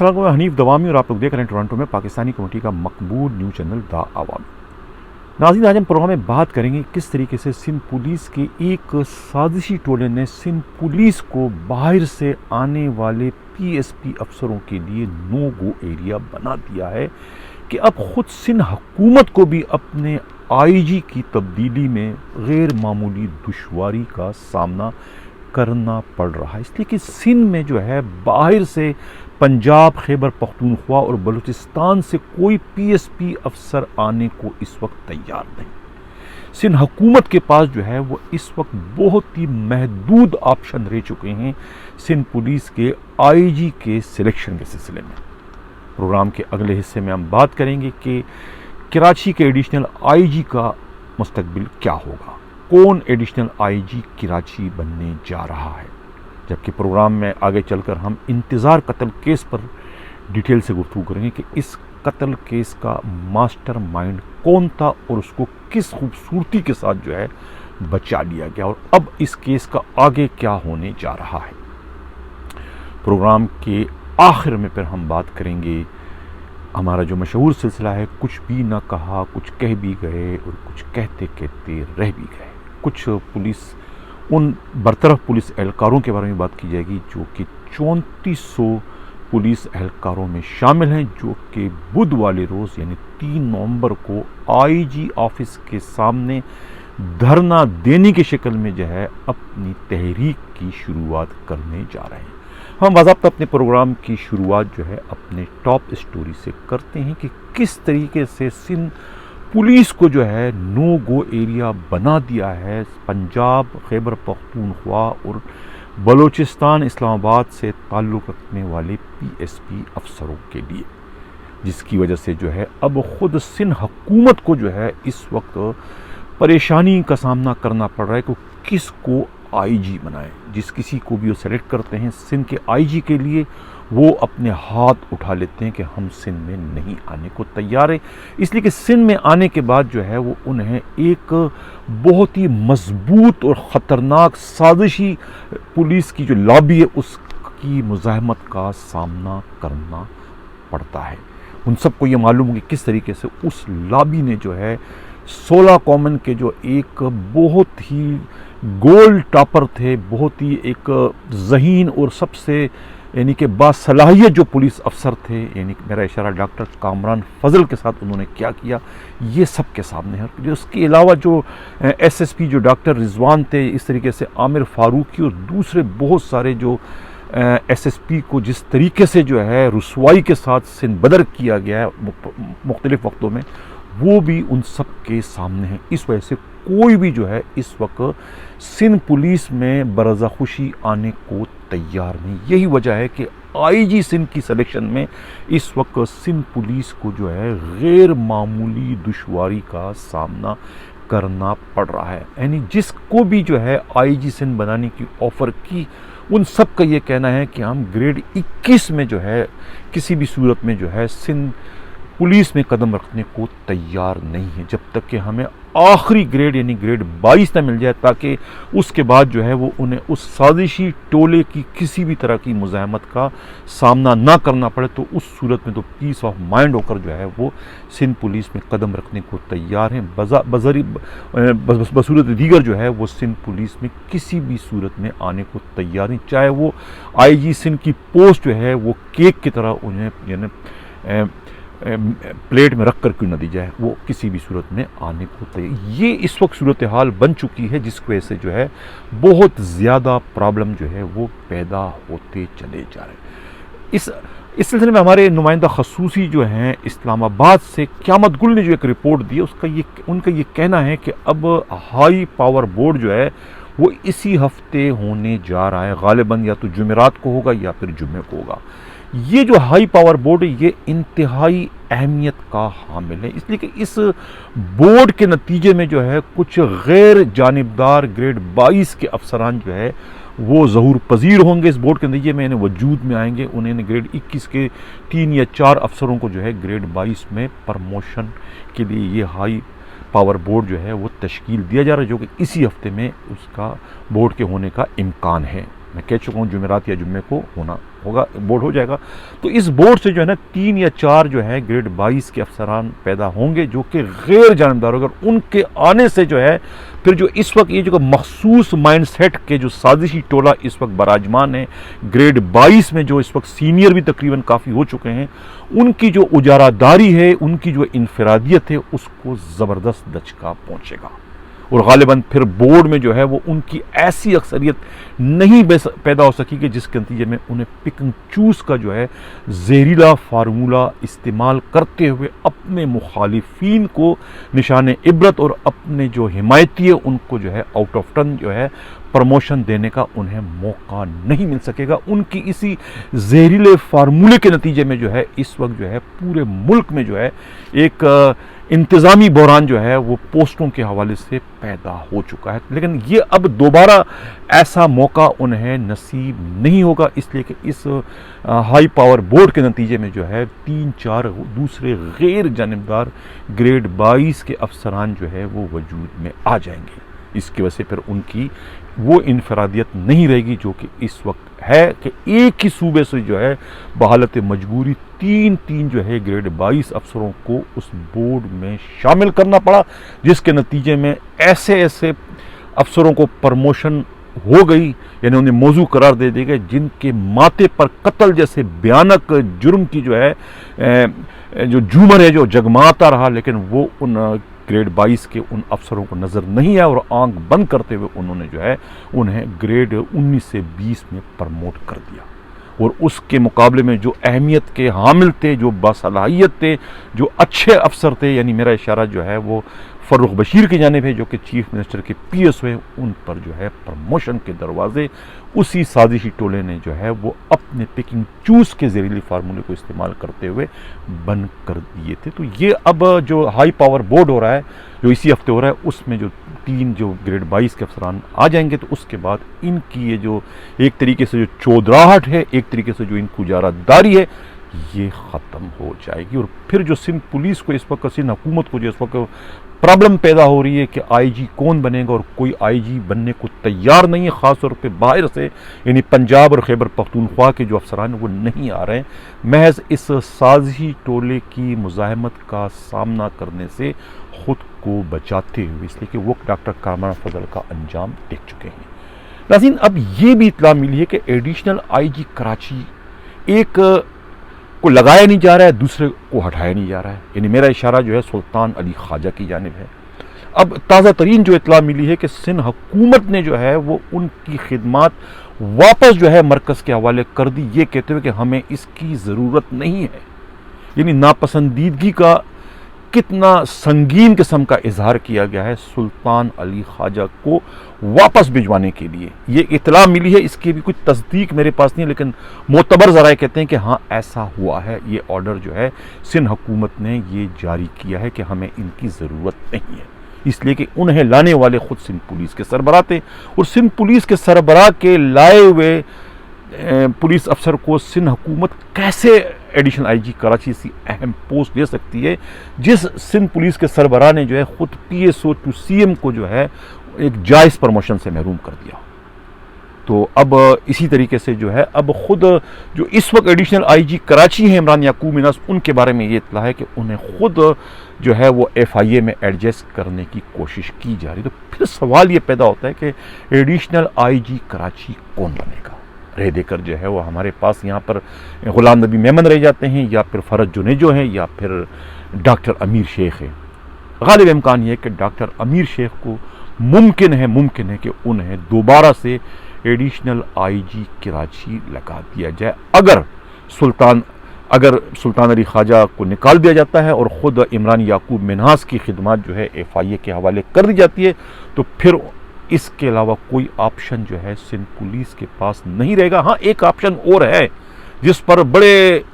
अस्सलाम वालेकुम, हनीफ दवामी और आप लोग देख रहे हैं टोरंटो में पाकिस्तानी कम्युनिटी का मकबूल न्यूज़ चैनल द आवामी। नाज़रीन, आज हम प्रोग्राम में बात करेंगे किस तरीके से सिंध पुलिस के एक साजिशी टोले ने सिंध पुलिस को बाहर से आने वाले पीएसपी अफसरों के लिए नो गो एरिया बना दिया है कि अब खुद सिंध हुकूमत को भी अपने आईजी की तब्दीली में गैर मामूली दुश्वारी का सामना करना पड़ रहा है, इसलिए कि सिंध में जो है बाहर से पंजाब, खैबर पख्तूनख्वा और बलूचिस्तान से कोई पीएसपी अफसर आने को इस वक्त तैयार नहीं। सिंध हुकूमत के पास जो है वो इस वक्त बहुत ही महदूद ऑप्शन रह चुके हैं सिंध पुलिस के आईजी के सिलेक्शन के सिलसिले में। प्रोग्राम के अगले हिस्से में हम बात करेंगे कि कराची के एडिशनल आईजी का मुस्तकबिल क्या होगा, कौन एडिशनल आईजी कराची बनने जा रहा है। जबकि प्रोग्राम में आगे चलकर हम इंतज़ार कत्ल केस पर डिटेल से गुफ्तगू करेंगे कि इस कत्ल केस का मास्टरमाइंड कौन था और उसको किस खूबसूरती के साथ जो है बचा लिया गया और अब इस केस का आगे क्या होने जा रहा है। प्रोग्राम के आखिर में फिर हम बात करेंगे हमारा जो मशहूर सिलसिला है, कुछ भी ना कहा, कुछ कह भी गए और कुछ कहते कहते रह भी गए। कुछ पुलिस उन बरतरफ पुलिस एहलकारों के बारे में बात की जाएगी जो कि 3400 पुलिस एहलकारों में शामिल हैं, जो कि बुध वाले रोज़ यानी 3 नवंबर को आईजी ऑफिस के सामने धरना देने की शक्ल में जो है अपनी तहरीक की शुरुआत करने जा रहे हैं। हम बाज़ाब्ता अपने प्रोग्राम की शुरुआत जो है अपने टॉप स्टोरी से करते हैं कि किस तरीके से सिंध पुलिस को जो है नो गो एरिया बना दिया है पंजाब, खैबर पख्तूनख्वा और बलूचिस्तान, इस्लामाबाद से ताल्लुक़ रखने वाले पीएसपी अफसरों के लिए, जिसकी वजह से जो है अब ख़ुद सिंध हुकूमत को जो है इस वक्त परेशानी का सामना करना पड़ रहा है कि किसको आईजी बनाए। जिस किसी को भी वो सेलेक्ट करते हैं सिंध के आईजी के लिए, वो अपने हाथ उठा लेते हैं कि हम सिंध में नहीं आने को तैयार है, इसलिए कि सिंध में आने के बाद जो है वो उन्हें एक बहुत ही मजबूत और ख़तरनाक साजिशी पुलिस की जो लॉबी है उसकी मुज़ाहमत का सामना करना पड़ता है। उन सबको ये मालूम हो कि किस तरीके से उस लॉबी ने जो है 16 कॉमन के जो एक बहुत ही गोल्ड टॉपर थे, बहुत ही एक ज़हीन और सबसे यानी कि बासलाहियत जो पुलिस अफसर थे, यानी कि मेरा इशारा डॉक्टर कामरान फजल के साथ उन्होंने क्या किया ये सब के सामने है। जो उसके अलावा जो एसएसपी जो डॉक्टर रिजवान थे, इस तरीके से आमिर फारूकी और दूसरे बहुत सारे जो एसएसपी को जिस तरीके से जो है रुसवाई के साथ सिंध बदर किया गया है मुख्तलिफ वक्तों में, वो भी उन सब के सामने है। इस वजह से कोई भी जो है इस वक्त सिंध पुलिस में बरज़ा खुशी आने को तैयार नहीं। यही वजह है कि आईजी सिंध की सिलेक्शन में इस वक्त सिंध पुलिस को जो है गैर मामूली दुश्वारी का सामना करना पड़ रहा है। यानी जिसको भी जो है आईजी सिंध बनाने की ऑफ़र की, उन सब का ये कहना है कि हम ग्रेड 21 में जो है किसी भी सूरत में जो है सिंध पुलिस में कदम रखने को तैयार नहीं है जब तक कि हमें आखिरी ग्रेड यानी ग्रेड 22 न मिल जाए, ताकि उसके बाद जो है वो उन्हें उस साजिशी टोले की किसी भी तरह की मुज़ाहमत का सामना ना करना पड़े। तो उस सूरत में तो पीस ऑफ माइंड होकर जो है वो सिंध पुलिस में कदम रखने को तैयार हैं। बसूरत दीगर जो है वो सिंध पुलिस में किसी भी सूरत में आने को तैयार नहीं, चाहे वो आईजी सिंध की पोस्ट जो है वो केक की तरह उन्हें यानी प्लेट में रख कर क्यों न दी जाए, वो किसी भी सूरत में आने को तैयार। ये इस वक्त सूरत हाल बन चुकी है जिस वजह से जो है बहुत ज़्यादा प्रॉब्लम जो है वो पैदा होते चले जा रहे हैं। इस सिलसिले में हमारे नुमाइंदा खसूसी जो हैं इस्लामाबाद से क़यामत गुल ने जो एक रिपोर्ट दी है उनका ये कहना है कि अब हाई पावर बोर्ड जो है वो इसी हफ्ते होने जा रहा है, गालिबन या तो जुमेरात को होगा या फिर जुम्मे को होगा। ये जो हाई पावर बोर्ड है ये इंतहाई अहमियत का हामिल है, इसलिए कि इस बोर्ड के नतीजे में जो है कुछ गैर जानिबदार ग्रेड 22 के अफसरान जो है वो ज़हूर पजीर होंगे। इस बोर्ड के नतीजे में इन्हें वजूद में आएंगे। उन्हें ग्रेड 21 के 3 या 4 अफसरों को जो है ग्रेड 22 में प्रमोशन के लिए ये हाई पावर बोर्ड जो है वो तश्कील दिया जा रहा है, जो कि इसी हफ्ते में उसका बोर्ड के होने का इम्कान है। मैं कह चुका हूँ जुमेरात या जुम्मे को होना होगा, बोर्ड हो जाएगा। तो इस बोर्ड से जो है ना 3 या 4 जो है ग्रेड 22 के अफसरान पैदा होंगे जो कि गैर जानबदार होगा। उनके आने से जो है फिर जो इस वक्त ये जो मखसूस माइंडसेट के जो साजिशी टोला इस वक्त बराजमान है ग्रेड 22 में, जो इस वक्त सीनियर भी तकरीबन काफ़ी हो चुके हैं, उनकी जो उजारादारी है, उनकी जो इनफरादियत है, उसको ज़बरदस्त दचका पहुँचेगा। और गालिबन फिर बोर्ड में जो है वो उनकी ऐसी अक्सरियत नहीं पैदा हो सकेगी जिसके नतीजे में उन्हें पिक एंड चूज का जो है जहरीला फार्मूला इस्तेमाल करते हुए अपने मुखालिफिन को निशान इबरत और अपने जो हिमायती है उनको जो है आउट ऑफ टर्न जो है प्रमोशन देने का उन्हें मौका नहीं मिल सकेगा। उनकी इसी जहरीले फार्मूले के नतीजे में जो है इस वक्त जो है पूरे मुल्क में जो है एक इंतज़ामी बहरान जो है वो पोस्टों के हवाले से पैदा हो चुका है। लेकिन ये अब दोबारा ऐसा मौका उन्हें नसीब नहीं होगा, इसलिए कि इस हाई पावर बोर्ड के नतीजे में जो है 3-4 दूसरे गैर जानबदार ग्रेड 22 के अफसरान जो है वो वजूद में आ जाएंगे। इसकी वजह से फिर उनकी वो इनफरादियत नहीं रहेगी जो कि इस वक्त है कि एक ही सूबे से जो है बहालत मजबूरी 3 जो है ग्रेड 22 अफसरों को उस बोर्ड में शामिल करना पड़ा, जिसके नतीजे में ऐसे ऐसे अफसरों को प्रमोशन हो गई, यानी उन्हें मौजू करार दे दिए गए जिनके माथे पर कत्ल जैसे भयानक जुर्म की जो है जो झूमर है जो जगमाता रहा, लेकिन वो उन ग्रेड 22 के उन अफसरों को नज़र नहीं आया और आंख बंद करते हुए उन्होंने जो है उन्हें ग्रेड 19 से 20 में प्रमोट कर दिया। और उसके मुकाबले में जो अहमियत के हामिल थे, जो बासलाहियत थे, जो अच्छे अफसर थे, यानी मेरा इशारा जो है वो फ़र्रुख बशीर की जानिब है जो कि चीफ मिनिस्टर के PS हुए, उन पर जो है प्रमोशन के दरवाजे उसी साजिशी टोले ने जो है वो अपने पिकिंग चूज़ के जहरीली फार्मूले को इस्तेमाल करते हुए बंद कर दिए थे। तो ये अब जो हाई पावर बोर्ड हो रहा है जो इसी हफ्ते हो रहा है, उसमें जो 3 जो ग्रेड 22 के अफसरान आ जाएंगे, तो उसके बाद इनकी ये जो एक तरीके से जो चौधराहट है, एक तरीके से जो इनकी उजारादारी है, ये ख़त्म हो जाएगी। और फिर जो सिंध पुलिस को इस वक्त, सिंध हुकूमत को जो इस वक्त प्रॉब्लम पैदा हो रही है कि IG कौन बनेगा, और कोई IG बनने को तैयार नहीं है, ख़ास तौर पे बाहर से, यानी पंजाब और खैबर पख्तूनख्वा के जो अफसरान वो नहीं आ रहे हैं, महज इस साजिशी टोले की मुज़ाहमत का सामना करने से ख़ुद को बचाते हुए, इसलिए कि वो डॉक्टर कामरान फजल का अंजाम देख चुके हैं। नाज़रीन, अब ये भी इत्तला मिली है कि एडिशनल IG कराची एक को लगाया नहीं जा रहा है, दूसरे को हटाया नहीं जा रहा है, यानी मेरा इशारा जो है सुल्तान अली ख्वाजा की जानिब है। अब ताज़ा तरीन जो इत्तला मिली है कि सिंध हुकूमत ने जो है वो उनकी खिदमात वापस जो है मरकज़ के हवाले कर दी, ये कहते हुए कि हमें इसकी ज़रूरत नहीं है। यानी नापसंदीदगी का कितना संगीन किस्म का इजहार किया गया है सुल्तान अली ख्वाजा को वापस भिजवाने के लिए। ये इत्तला मिली है, इसकी भी कुछ तस्दीक मेरे पास नहीं है, लेकिन मोतबर ज़राए कहते हैं कि हाँ ऐसा हुआ है। ये ऑर्डर जो है सिंध हुकूमत ने ये जारी किया है कि हमें इनकी ज़रूरत नहीं है, इसलिए कि उन्हें लाने वाले ख़ुद सिंध पुलिस के सरबराह थे, और सिंध पुलिस के सरबराह के लाए हुए पुलिस अफसर को सिंध हुकूमत कैसे एडिशनल IG कराची सी अहम पोस्ट दे सकती है, जिस सिंध पुलिस के सरबराह ने जो है ख़ुद PSO टू CM को जो है एक जायज़ प्रमोशन से महरूम कर दिया। तो अब इसी तरीके से जो है अब ख़ुद जो इस वक्त एडिशनल IG कराची हैं इमरान याकूब मिनास, उनके बारे में ये इत्तला है कि उन्हें ख़ुद जो है वो FIA में एडजस्ट करने की कोशिश की जा रही। तो फिर सवाल ये पैदा होता है कि एडिशनल IG कराची कौन बनेगा। रह देकर जो है वो हमारे पास यहाँ पर ग़ुलाम नबी मेमन रह जाते हैं, या फिर फ़रज जुनेजो हैं, या फिर डॉक्टर अमीर शेख है। गालिब इम्कान ये है कि डॉक्टर अमीर शेख को मुमकिन है कि उन्हें दोबारा से एडिशनल IG कराची लगा दिया जाए। अगर सुल्तान अली ख्वाजा को निकाल दिया जाता है और ख़ुद इमरान याकूब मिन्हास की खिदमत जो है FIA के हवाले कर दी जाती है, तो फिर इसके अलावा कोई ऑप्शन जो है सिंध पुलिस के पास नहीं रहेगा। हाँ, एक ऑप्शन और है जिस पर बड़े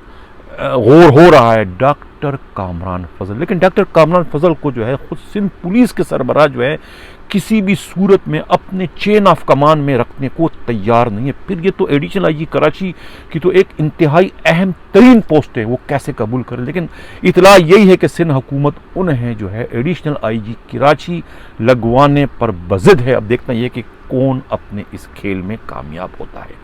गौर हो रहा है, डॉक्टर कामरान फजल। लेकिन डॉक्टर कामरान फजल को जो है खुद सिंध पुलिस के सरबराह जो है किसी भी सूरत में अपने चेन ऑफ कमान में रखने को तैयार नहीं है। फिर ये तो एडिशनल IG कराची की तो एक इंतहाई अहम तरीन पोस्ट है, वो कैसे कबूल करें। लेकिन इतला यही है कि सिंध हुकूमत उन्हें जो है एडिशनल IG कराची लगवाने पर बज़िद है। अब देखना यह कि कौन अपने इस खेल में कामयाब होता है।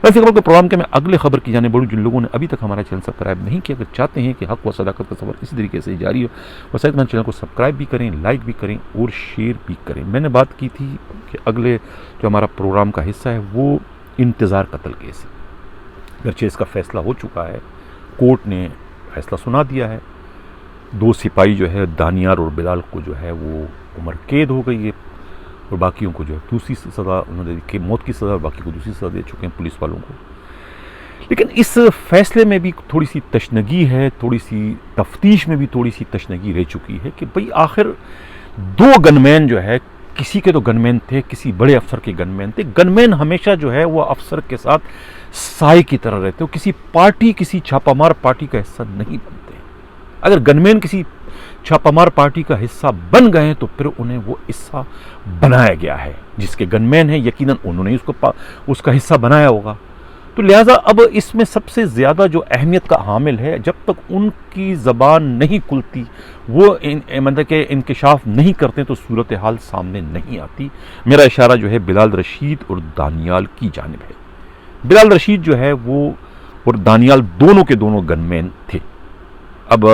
वैसे खबर के प्रोग्राम के मैं अगले खबर की जाने बढ़ूँ। जिन लोगों ने अभी तक हमारा चैनल सब्सक्राइब नहीं किया, अगर चाहते हैं कि हक व सदाकत का सफर इसी तरीके से जारी हो, वैसे मेरे चैनल को सब्सक्राइब भी करें, लाइक भी करें और शेयर भी करें। मैंने बात की थी कि अगले जो हमारा प्रोग्राम का हिस्सा है वो इंतज़ार कत्ल केस है। अगरचे इसका फैसला हो चुका है, कोर्ट ने फैसला सुना दिया है। 2 सिपाही जो है दानियार और बिलाल को जो है वो उम्र कैद हो गई है और बाकियों को जो है दूसरी सज़ा उन्होंने दी, मौत की सज़ा, बाकी को दूसरी सज़ा दे चुके हैं पुलिस वालों को। लेकिन इस फैसले में भी थोड़ी सी तशनगी है, थोड़ी सी तफ्तीश में भी थोड़ी सी तशनगी रह चुकी है कि भाई आखिर 2 गनमैन जो है, किसी के तो गनमैन थे, किसी बड़े अफसर के गनमैन थे। गनमैन हमेशा जो है वो अफसर के साथ साए की तरह रहते हो, किसी पार्टी, किसी छापामार पार्टी का हिस्सा नहीं बनते। अगर गनमैन किसी छापामार पार्टी का हिस्सा बन गए हैं तो फिर उन्हें वो हिस्सा बनाया गया है। जिसके गनमैन है यकीनन उन्होंने उसका हिस्सा बनाया होगा। तो लिहाजा अब इसमें सबसे ज़्यादा जो अहमियत का हामिल है, जब तक उनकी ज़बान नहीं खुलती, वो मतलब कि इंकशाफ नहीं करते तो सूरत हाल सामने नहीं आती। मेरा इशारा जो है बिलाल रशीद और दानियाल की जानिब है। बिलाल रशीद जो है वो और दानियाल दोनों के दोनों गनमैन थे। अब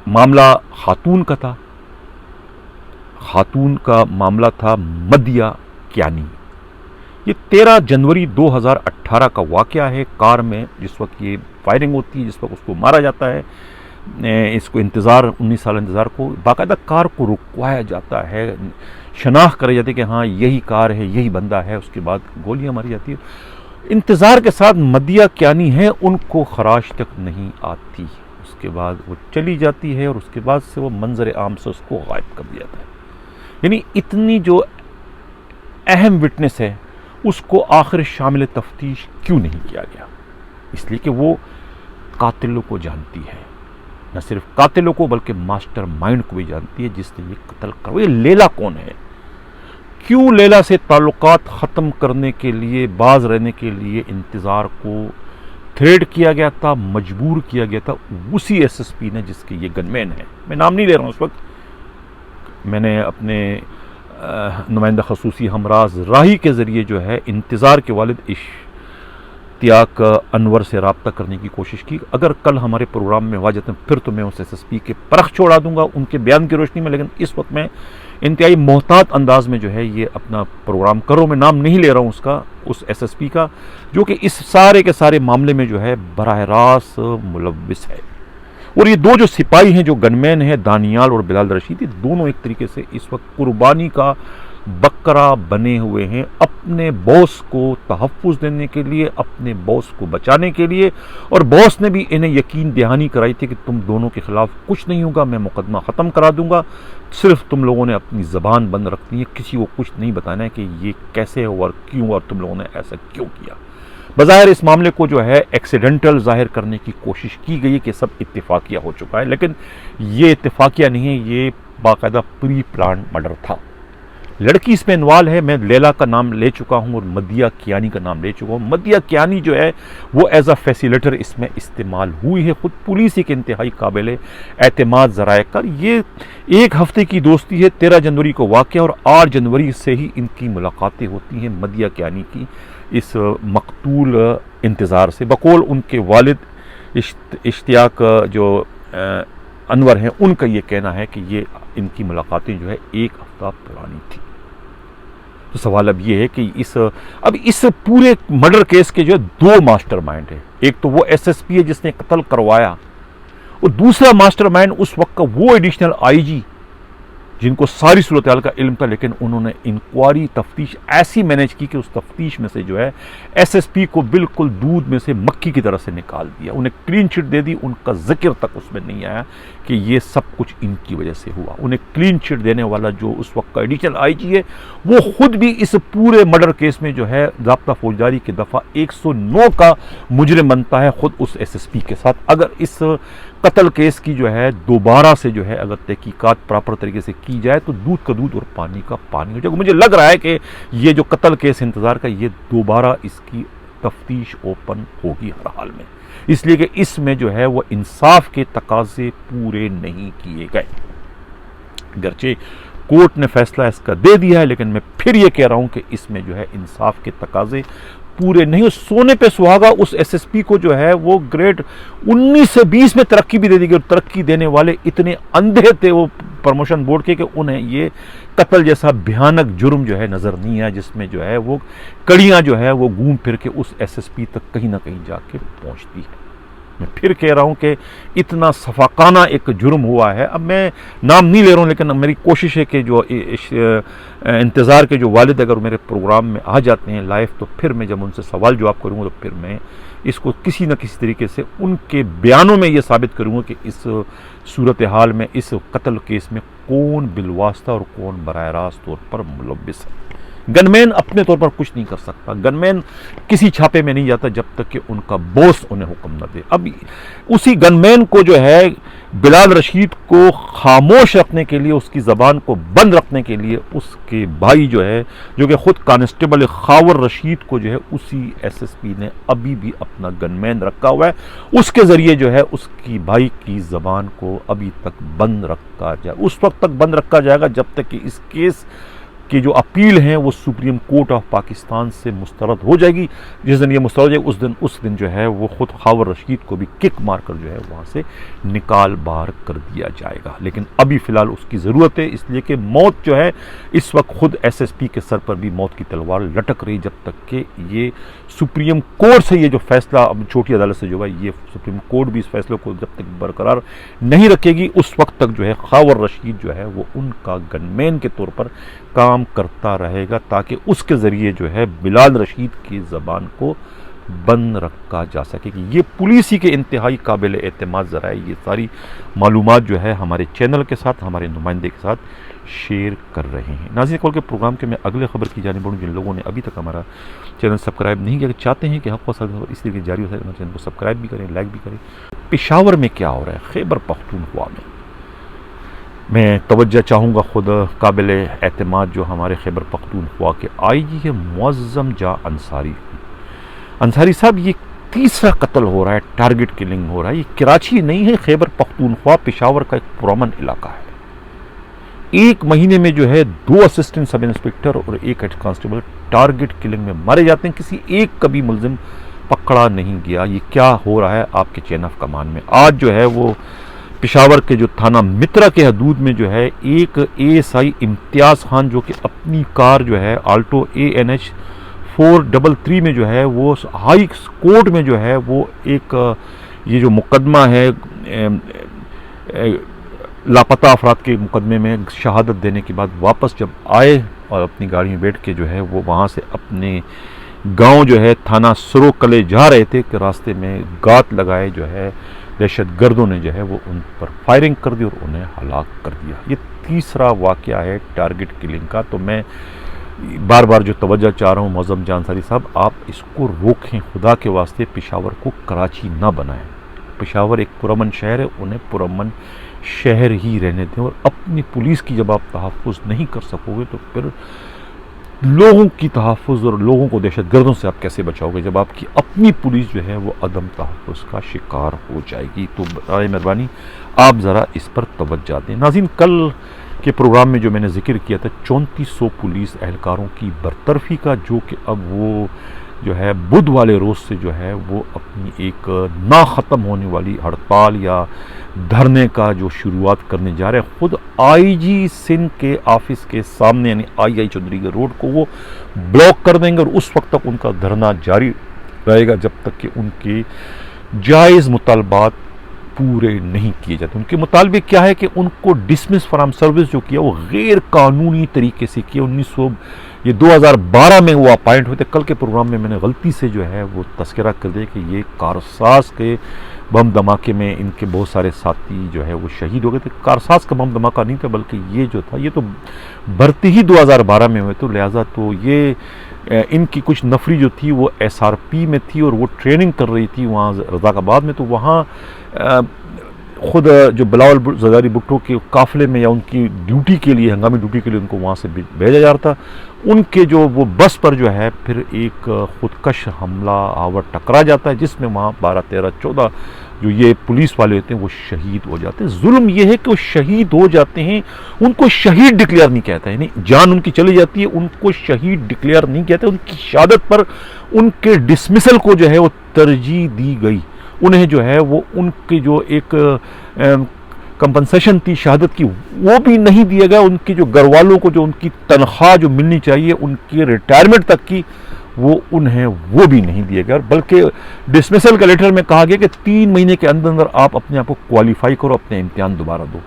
मामला खातून का था। खातून का मामला था मदिया कियानी। ये 13 जनवरी 2018 का वाक़या है। कार में जिस वक्त ये फायरिंग होती है, जिस वक्त उसको मारा जाता है, इसको 19 साल इंतज़ार को बाकायदा कार को रुकवाया जाता है, शनाख्त कराई जाती है कि हाँ यही कार है, यही बंदा है। उसके बाद गोलियां मारी जाती है। इंतज़ार के साथ मदिया कियानी है, उनको खराश तक नहीं आती। उसके बाद वो चली जाती है और उसके बाद से वो मंजर आम से उसको गायब कर दिया जाता है। यानी इतनी जो अहम विटनेस है उसको आखिर शामिल तफ्तीश क्यों नहीं किया गया? इसलिए कि वो कातिलों को जानती है, न सिर्फ कातिलों को बल्कि मास्टर माइंड को भी जानती है जिसने ये कत्ल करवाया। ये लैला कौन है? क्यों लैला से ताल्लुकात ख़त्म करने के लिए, बाज रहने के लिए इंतज़ार को थ्रेड किया गया था, मजबूर किया गया था उसी SSP ने जिसके ये गनमैन है। मैं नाम नहीं ले रहा हूँ। उस वक्त मैंने अपने नुमाइंदा खसूसी हमराज राही के ज़रिए जो है इंतज़ार के वालिद इश्तियाक अनवर से रब्ता करने की कोशिश की। अगर कल हमारे प्रोग्राम में आ जाते हैं फिर तो मैं उस SSP के परख छोड़ा दूंगा उनके बयान की रोशनी में। लेकिन इस वक्त मैं इंतहाई मोहतात अंदाज में जो है ये अपना प्रोग्राम कर रहा हूँ। मैं नाम नहीं ले रहा हूँ उस SSP का, जो कि इस सारे के सारे मामले में जो है बराह रास्त मुलव्विस है। और ये 2 जो सिपाही हैं, जो गनमैन हैं, दानियाल और बिलाल रशीद, ये दोनों एक तरीके से इस वक्त कुर्बानी का बकरा बने हुए हैं अपने बॉस को तहफ़्फ़ुज़ देने के लिए, अपने बॉस को बचाने के लिए। और बॉस ने भी इन्हें यकीन दहानी कराई थी कि तुम दोनों के खिलाफ कुछ नहीं होगा, मैं मुकदमा ख़त्म करा दूंगा, सिर्फ तुम लोगों ने अपनी ज़बान बंद रखनी है, किसी को कुछ नहीं बताना है कि ये कैसे हुआ और क्यों और तुम लोगों ने ऐसा क्यों किया। बज़ाहिर इस मामले को जो है एक्सीडेंटल ज़ाहिर करने की कोशिश की गई है कि सब इत्तेफाकिया हो चुका है, लेकिन ये इत्तेफाकिया नहीं है, ये बाकायदा प्री प्लान मर्डर था। लड़की इसमें इन्वॉल्व है। मैं लैला का नाम ले चुका हूँ और मदिया कियानी का नाम ले चुका हूँ। मदिया कियानी जो है वो एज अ फैसिलिटेटर इसमें इस्तेमाल हुई है। ख़ुद पुलिस एक इंतहाई काबिल एतमाद ज़राए कर। ये 1 हफ्ते की दोस्ती है। 13 जनवरी को वाक़या और 8 जनवरी से ही इनकी मुलाकातें होती हैं मदिया कियानी की इस मकतूल इंतज़ार से। बकौल उनके वालिद इश्तियाक जो अनवर हैं, उनका ये कहना है कि ये इनकी मुलाकातें जो है 1 हफ्ता पुरानी थी। तो सवाल अब ये है कि इस पूरे मर्डर केस के जो है 2 मास्टरमाइंड है। एक तो वो SSP है जिसने कत्ल करवाया, और दूसरा मास्टरमाइंड उस वक्त का वो एडिशनल IG जिनको सारी सूरत हाल का इल्म था, लेकिन उन्होंने इंक्वायरी तफ्तीश ऐसी मैनेज की कि उस तफ्तीश में से जो है SSP को बिल्कुल दूध में से मक्खी की तरह से निकाल दिया। उन्हें क्लीन चिट दे दी, उनका जिक्र तक उसमें नहीं आया कि ये सब कुछ इनकी वजह से हुआ। उन्हें क्लीन चिट देने वाला जो उस वक्त का एडिशनल IG है, वो खुद भी इस पूरे मर्डर केस में जो है ज़ाब्ता फौजदारी की दफ़ा 109 का मुजरिम बनता है, खुद उस SSP के साथ। अगर इस कत्ल केस की जो है दोबारा से जो है अगर तहकीकात प्रॉपर तरीके से की जाए तो दूध का दूध और पानी का पानी हो जाएगा। मुझे लग रहा है कि ये जो कत्ल केस इंतज़ार का, ये दोबारा इसकी तफ्तीश ओपन होगी हर हाल में, इसलिए कि इसमें जो है वो इंसाफ के तकाजे पूरे नहीं किए गए। अगरचे कोर्ट ने फैसला इसका दे दिया है, लेकिन मैं फिर ये कह रहा हूं कि इसमें जो है इंसाफ के तकाजे पूरे नहीं हो। सोने पे सुहागा उस एसएसपी को जो है वो ग्रेड 19 से 20 में तरक्की भी दे दी गई, और तरक्की देने वाले इतने अंधे थे वो प्रमोशन बोर्ड के कि उन्हें ये कत्ल जैसा भयानक जुर्म जो है नजर नहीं आया, जिसमें जो है वो कड़ियां जो है वो घूम फिर के उस एसएसपी तक कहीं ना कहीं जाके पहुंचती है। मैं फिर कह रहा हूं कि इतना सफाकाना एक जुर्म हुआ है। अब मैं नाम नहीं ले रहा हूं, लेकिन मेरी कोशिश है कि जो इंतज़ार के जो वालिद अगर मेरे प्रोग्राम में आ जाते हैं लाइव, तो फिर मैं जब उनसे सवाल जवाब करूंगा तो फिर मैं इसको किसी न किसी तरीके से उनके बयानों में ये साबित करूंगा कि इस सूरत हाल में, इस कत्ल केस में कौन बिलवास्ता और कौन बराह रास्त तौर पर मुलव्विस है। गनमैन अपने तौर पर कुछ नहीं कर सकता, गनमैन किसी छापे में नहीं जाता जब तक कि उनका बॉस उन्हें हुक्म न दे। अब उसी गनमैन को जो है बिलाल रशीद को खामोश रखने के लिए, उसकी ज़बान को बंद रखने के लिए उसके भाई जो है, जो कि खुद कांस्टेबल खावर रशीद को जो है उसी एसएसपी ने अभी भी अपना गनमैन रखा हुआ है। उसके ज़रिए जो है उसकी भाई की ज़बान को अभी तक बंद रखा जाए, उस वक्त तक बंद रखा जाएगा जब तक कि इस केस की जो अपील हैं वो सुप्रीम कोर्ट ऑफ पाकिस्तान से मुस्तरद हो जाएगी। जिस दिन ये मुस्तरद हो जाएगी उस दिन जो है वो खुद खावर रशीद को भी किक मारकर जो है वहाँ से निकाल बाहर कर दिया जाएगा। लेकिन अभी फ़िलहाल उसकी ज़रूरत है, इसलिए कि मौत जो है इस वक्त खुद एसएसपी के सर पर भी मौत की तलवार लटक रही, जब तक कि ये सुप्रीम कोर्ट से ये जो फैसला, अब छोटी अदालत से जो है ये सुप्रीम कोर्ट भी इस फैसले को जब तक बरकरार नहीं रखेगी, उस वक्त तक जो है खावर रशीद जो है वो उनका गनमैन के तौर पर काम करता रहेगा, ताकि उसके ज़रिए जो है बिलाल रशीद की ज़बान को बंद रखा जा सके। कि ये पुलिस ही के इंतहाई काबिल एतमाद ज़राए ये सारी मालूमात जो है हमारे चैनल के साथ, हमारे नुमाइंदे के साथ शेयर कर रहे हैं। नाज़रीन, कॉल के प्रोग्राम के मैं अगले खबर की जानिब बढ़ूँ। जिन लोगों ने अभी तक हमारा चैनल सब्सक्राइब नहीं किया, चाहते हैं कि हक़ खबर इस तरीके जारी हो सके, चैनल को सब्सक्राइब भी करें, लाइक भी करें। पेशावर में क्या हो रहा है, खैबर पख्तूनख्वा में, मैं तवज्जो चाहूँगा खुद काबिल एतमाद जो हमारे खैबर पख्तूनख्वा के आईजी है मुअज़्ज़म जा अंसारी साहब, ये तीसरा कत्ल हो रहा है, टारगेट किलिंग हो रहा है। ये कराची नहीं है, खैबर पख्तूनख्वा पेशावर का एक पुरअमन इलाका है। एक महीने में जो है 2 असिस्टेंट सब इंस्पेक्टर और 1 हेड कांस्टेबल टारगेट किलिंग में मारे जाते हैं, किसी एक का भी मुलजिम पकड़ा नहीं गया। ये क्या हो रहा है आपके चेन ऑफ कमांड में? आज जो है वो पेशावर के जो थाना मित्रा के हदूद में जो है एक एएसआई इम्तियाज़ खान, जो कि अपनी कार जो है आल्टो ANH 433 में जो है वो हाई कोर्ट में जो है वो एक ये जो मुकदमा है लापता अफराद के मुकदमे में शहादत देने के बाद वापस जब आए और अपनी गाड़ी में बैठ के जो है वो वहाँ से अपने गांव जो है थाना सरोकले जा रहे थे कि रास्ते में गात लगाए जो है दहशत गर्दों ने जो है वो उन पर फायरिंग कर दी और उन्हें हलाक कर दिया। ये तीसरा वाक़या है टारगेट किलिंग का। तो मैं बार बार जो तवज्जो चाह रहा हूँ मुअज़्ज़म जा अंसारी साहब, आप इसको रोकें, खुदा के वास्ते पेशावर को कराची ना बनाएं। पेशावर एक पुरअमन शहर है, उन्हें पुरअमन शहर ही रहने दें। और अपनी पुलिस की जब आप तहफ़्फ़ुज़ नहीं कर सकोगे तो फिर लोगों की तहफ़्फ़ुज़ और लोगों को दहशतगर्दों से आप कैसे बचाओगे, जब आपकी अपनी पुलिस जो है वो अदम तहफ़्फ़ुज़ का शिकार हो जाएगी। तो बराए मेहरबानी आप ज़रा इस पर तवज्जो दें। नाज़रीन, कल के प्रोग्राम में जो मैंने जिक्र किया था 3400 पुलिस एहलकारों की बरतरफी का, जो कि अब वो जो है बुध वाले रोज़ से जो है वो अपनी एक ना ख़त्म होने वाली हड़ताल या धरने का जो शुरुआत करने जा रहे हैं। खुद आईजी सिंध के ऑफिस के सामने यानी आई चौधरी रोड को वो ब्लॉक कर देंगे और उस वक्त तक उनका धरना जारी रहेगा जब तक कि उनके जायज़ मुतालबात पूरे नहीं किए जाते। उनके मुतालबे क्या है कि उनको डिसमिस फ्रॉम सर्विस जो किया वो गैर कानूनी तरीके से किया। 2012 में वो अपॉइंट हुए थे। कल के प्रोग्राम में मैंने गलती से जो है वो तस्करा कर दिया कि ये कारसाज के बम धमाके में इनके बहुत सारे साथी जो है वो शहीद हो गए थे। कारसाज का बम धमाका नहीं था, बल्कि ये जो था ये तो भर्ती ही 2012 में हुए, तो लिहाजा तो ये इनकी कुछ नफरी जो थी वो SRP में थी और वो ट्रेनिंग कर रही थी वहाँ रज़ाकाबाद में। तो वहाँ खुद जो बिलावल ज़रदारी भुट्टो के काफ़िले में या उनकी ड्यूटी के लिए, हंगामी ड्यूटी के लिए उनको वहाँ से भेजा जा रहा था। उनके जो वो बस पर जो है फिर एक खुदकश हमला आवर टकरा जाता है, जिसमें वहाँ 12, 13, 14 जो ये पुलिस वाले होते हैं वो शहीद हो जाते हैं। जुल्म ये है कि वो शहीद हो जाते हैं, उनको शहीद डिक्लेयर नहीं कहता है, यानी जान उनकी चली जाती है, उनको शहीद डिक्लेयर नहीं कहते। उनकी शहादत पर उनके डिसमिसल को जो है वो तरजीह दी गई। उन्हें जो है वो उनकी जो एक कंपनसेशन थी शहादत की वो भी नहीं दिया गया। उनके जो घर वालों को जो उनकी तनख्वाह जो मिलनी चाहिए उनकी रिटायरमेंट तक की वो उन्हें वो भी नहीं दिया गया। बल्कि डिसमिसल के लेटर में कहा गया कि 3 महीने के अंदर अंदर आप अपने आप को क्वालिफाई करो, अपने इम्तिहान दोबारा दो।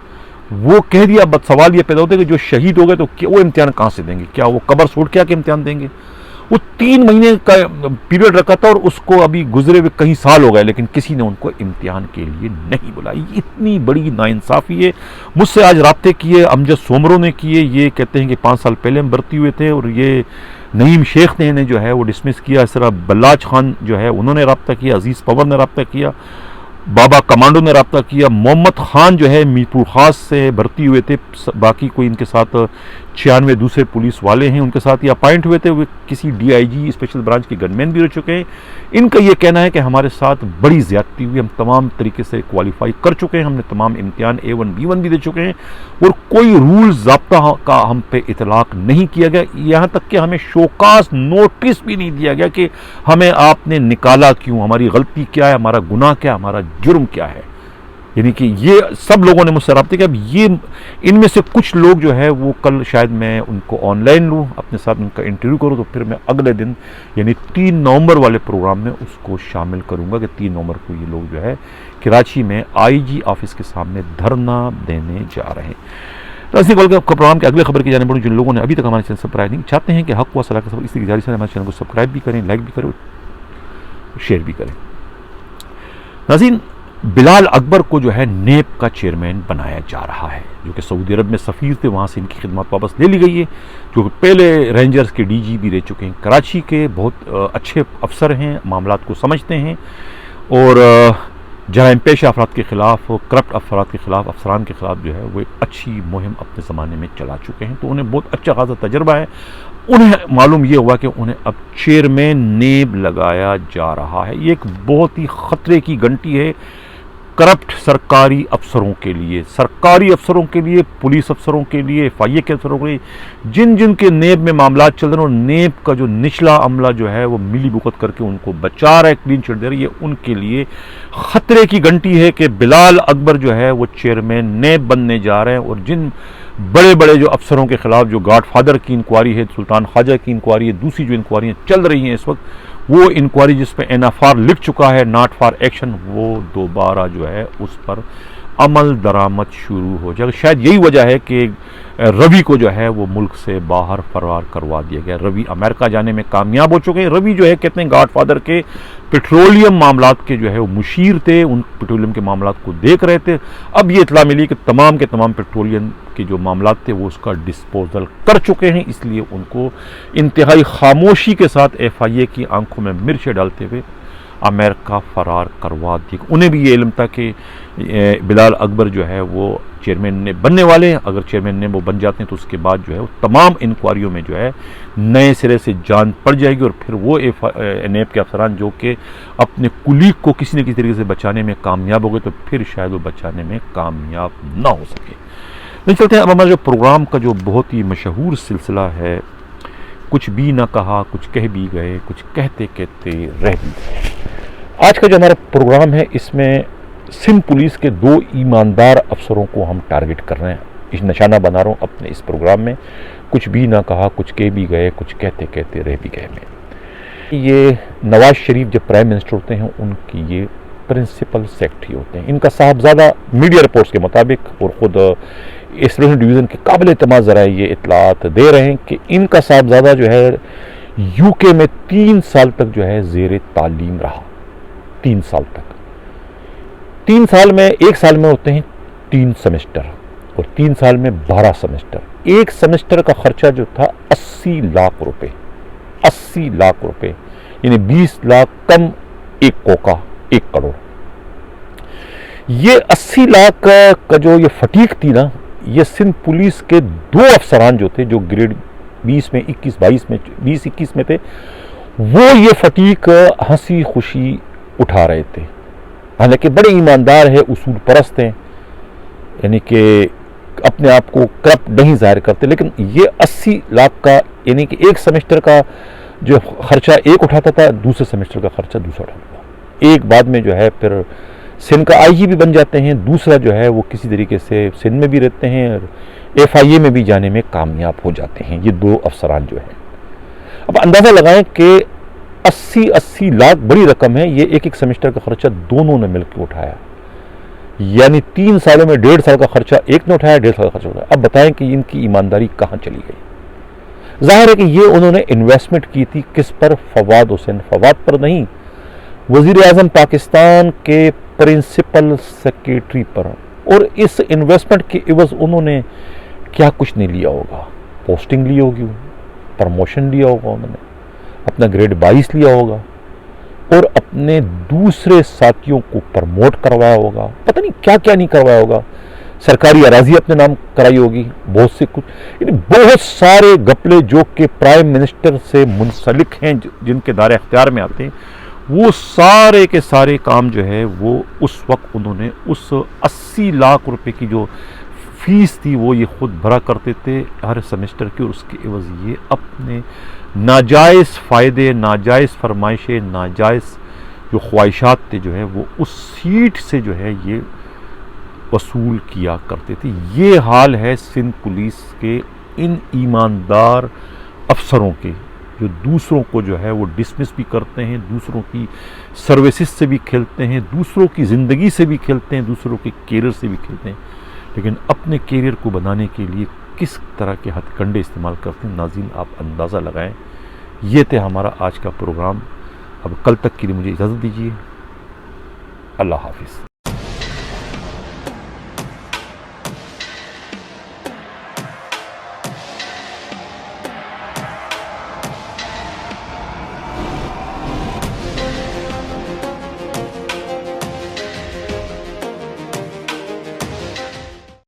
वो कह दिया। बट सवाल ये पैदा होता है कि जो शहीद हो गए तो वो इम्तिहान कहाँ से देंगे? क्या वो कब्र छोड़ के आके इम्तिहान देंगे? वो 3 महीने का पीरियड रखा था और उसको अभी गुजरे हुए कई साल हो गए, लेकिन किसी ने उनको इम्तिहान के लिए नहीं बुलाई। इतनी बड़ी नाइंसाफ़ी है। मुझसे आज राब्ते किए अमजद सोमरों ने किए, ये कहते हैं कि 5 साल पहले हम भर्ती हुए थे और ये नईम शेख ने जो है वो डिसमिस किया। इस तरह बल्लाज खान जो है उन्होंने रब्ता किया, अजीज़ पवर ने रब्ता किया, बाबा कमांडो ने रब्ता किया, मोहम्मद खान जो है मीरपुर खास से भर्ती हुए थे, बाकी कोई इनके साथ 96 दूसरे पुलिस वाले हैं उनके साथ ये अपॉइंट हुए थे, वे किसी DIG स्पेशल ब्रांच के गनमैन भी रह चुके हैं। इनका ये कहना है कि हमारे साथ बड़ी ज़्यादती हुई, हम तमाम तरीके से क्वालिफाई कर चुके हैं, हमने तमाम इम्तिहान A1 B1 भी दे चुके हैं और कोई रूल ज़ाब्ता का हम पे इतलाक़ नहीं किया गया। यहाँ तक कि हमें शोकास नोटिस भी नहीं दिया गया कि हमें आपने निकाला क्यों, हमारी गलती क्या है, हमारा गुनाह क्या है, हमारा जुर्म क्या है। यानी कि ये सब लोगों ने मुझसे रब्ते किया। अब ये इनमें से कुछ लोग जो है वो कल शायद मैं उनको ऑनलाइन लूँ, अपने साथ उनका इंटरव्यू करूँ, तो फिर मैं अगले दिन यानी 3 नवंबर वाले प्रोग्राम में उसको शामिल करूँगा कि 3 नवंबर को ये लोग जो है कराची में IG ऑफिस के सामने धरना देने जा रहे हैं। राजनीतिक वर्ग का प्रोग्राम के अगले खबर की जाने बढ़ूँ। जिन लोगों ने अभी तक हमारे चैनल सब्सक्राइब नहीं चाहते हैं कि हक व सलाह का सब इसी गुजारिश है हमारे चैनल को सब्सक्राइब भी करें, लाइक भी करें, शेयर भी करें। नाज़रीन, बिलाल अकबर को जो है नेब का चेयरमैन बनाया जा रहा है, जो कि सऊदी अरब में सफ़ीर थे, वहाँ से इनकी खिदमत वापस ले ली गई है। जो कि पहले रेंजर्स के DG भी रह चुके हैं, कराची के बहुत अच्छे अफसर हैं, मामलात को समझते हैं और जराइम पेश अफराद के ख़िलाफ़, करप्ट अफराद के ख़िलाफ़, अफसरान के ख़िलाफ़ जो है वो एक अच्छी मुहिम अपने ज़माने में चला चुके हैं, तो उन्हें बहुत अच्छा खासा तजर्बा है। उन्हें मालूम ये हुआ कि उन्हें अब चेयरमैन नेब लगाया जा रहा है। ये एक बहुत ही ख़तरे की घंटी है करप्ट सरकारी अफसरों के लिए, सरकारी अफसरों के लिए, पुलिस अफसरों के लिए, FIA के अफसरों के लिए, जिन जिन के नेब में मामला चल रहे हैं और नेब का जो निचला अमला जो है वो मिली भुगत करके उनको बचा रहा है, क्लीन चिट दे रही है, उनके लिए ख़तरे की घंटी है कि बिलाल अकबर जो है वो चेयरमैन नेब बनने जा रहे हैं। और जिन बड़े बड़े जो अफसरों के ख़िलाफ़ जो गॉडफादर की इंक्वायरी है, सुल्तान ख्वाजा की इंक्वायरी है, दूसरी जो इंक्वायरियाँ चल रही हैं इस वक्त, वो इंक्वायरी जिस पर NFR लिख चुका है, नॉट फॉर एक्शन, वो दोबारा जो है उस पर अमल दरामद शुरू हो जाएगा। शायद यही वजह है कि रवि को जो है वो मुल्क से बाहर फरार करवा दिया गया। रवि अमेरिका जाने में कामयाब हो चुके हैं। रवि जो है कहते हैं गॉडफादर के पेट्रोलियम मामलात के जो है वो मुशीर थे, उन पेट्रोलियम के मामलात को देख रहे थे। अब ये इतला मिली कि तमाम के तमाम पेट्रोलियम के जो मामलात थे वो उसका डिस्पोजल कर चुके हैं, इसलिए उनको इंतहाई खामोशी के साथ FIA की आंखों में मिर्चें डालते हुए अमेरिका फरार करवा दी। उन्हें भी ये इल्म था कि बिलाल अकबर जो है वो चेयरमैन ने बनने वाले हैं। अगर चेयरमैन ने वो बन जाते हैं तो उसके बाद जो है वो तमाम इंक्वायरियों में जो है नए सिरे से जान पड़ जाएगी और फिर वो नेब के अफसरान जो कि अपने कुलीग को किसी न किसी तरीके से बचाने में कामयाब हो गए तो फिर शायद वो बचाने में कामयाब ना हो सके। नहीं चलते हैं अब हमारा जो प्रोग्राम का जो बहुत ही मशहूर सिलसिला है, कुछ भी ना कहा, कुछ कह भी गए, कुछ कहते कहते रह भी गए। आज का जो हमारा प्रोग्राम है इसमें सिंध पुलिस के 2 ईमानदार अफसरों को हम टारगेट कर रहे हैं, इस निशाना बना रहा हूँ अपने इस प्रोग्राम में। कुछ भी ना कहा, कुछ कह भी गए, कुछ कहते कहते रह भी गए में। ये नवाज शरीफ जब प्राइम मिनिस्टर होते हैं उनकी ये प्रिंसिपल सेक्रेटरी होते हैं। इनका साहबजादा मीडिया रिपोर्ट्स के मुताबिक और ख़ुद स्पेशल डिवीज़न के काबिल एतमाद ज़राए ये इतलात दे रहे हैं कि इनका साहबजादा जो है UK में 3 साल तक जो है ज़ेर तालीम रहा। 3 साल तक, 3 साल में, 1 साल में होते हैं 3 सेमेस्टर और 3 साल में 12 सेमेस्टर। एक सेमेस्टर का खर्चा जो था 80 लाख रुपए, 80 लाख रुपए यानी 20 लाख कम 1 कोका 1 करोड़। ये 80 लाख का जो ये फटीक थी ना, ये सिंध पुलिस के 2 अफसरान जो थे, जो ग्रेड 20 में 21-22 में 20-21 में थे, वो ये फटीक हंसी खुशी उठा रहे थे, हालांकि बड़े ईमानदार है, उसूल परस्त हैं, यानी कि अपने आप को करप्ट नहीं जाहिर करते, लेकिन ये 80 लाख का यानी कि एक सेमेस्टर का जो खर्चा एक उठाता था, दूसरे सेमेस्टर का खर्चा दूसरा उठाता था। एक बाद में जो है फिर सिंध का आईजी भी बन जाते हैं, दूसरा जो है वो किसी तरीके से सिंध में भी रहते हैं और FIA में भी जाने में कामयाब हो जाते हैं, ये 2 अफसरान जो हैं। अब अंदाज़ा लगाएं कि 80 लाख बड़ी रकम है, ये एक सेमेस्टर का खर्चा दोनों ने मिलकर उठाया, यानी 3 सालों में 1.5 साल का खर्चा एक ने उठाया, 1.5 साल का खर्चा उठाया। अब बताएं कि इनकी ईमानदारी कहाँ चली गई। जाहिर है कि ये उन्होंने इन्वेस्टमेंट की थी किस पर? फवाद हुसैन, फवाद पर नहीं, वजीर आजम पाकिस्तान के प्रिंसिपल सेक्रेटरी पर। और इस इन्वेस्टमेंट के इवज उन्होंने क्या कुछ नहीं लिया होगा, पोस्टिंग ली होगी, प्रमोशन लिया होगा, उन्होंने अपना ग्रेड 22 लिया होगा और अपने दूसरे साथियों को प्रमोट करवाया होगा, पता नहीं क्या क्या नहीं करवाया होगा, सरकारी अराजी अपने नाम कराई होगी, बहुत से कुछ, यानी बहुत सारे गपले जो कि प्राइम मिनिस्टर से मुंसलिक हैं, जिनके दायरे अख्तियार में आते हैं, वो सारे के सारे काम जो है वो उस वक्त उन्होंने उस 80 लाख रुपए की जो फीस थी वो ये खुद भरा करते थे हर सेमेस्टर की, और उसके एवज ये अपने नाजायज़ फ़ायदे, नाजायज़ फरमाइशें, नाजायज़ जो ख्वाहिशात थे जो है वो उस सीट से जो है ये वसूल किया करते थे। ये हाल है सिंध पुलिस के इन ईमानदार अफसरों के, जो दूसरों को जो है वो डिसमिस भी करते हैं, दूसरों की सर्विसेज से भी खेलते हैं, दूसरों की ज़िंदगी से भी खेलते हैं, दूसरों के कैरियर से भी खेलते हैं, लेकिन अपने कैरियर को बनाने के लिए किस तरह के हथकंडे इस्तेमाल करते हैं, नाज़रीन आप अंदाज़ा लगाएं। ये थे हमारा आज का प्रोग्राम। अब कल तक के लिए मुझे इजाज़त दीजिए। अल्लाह हाफिज़।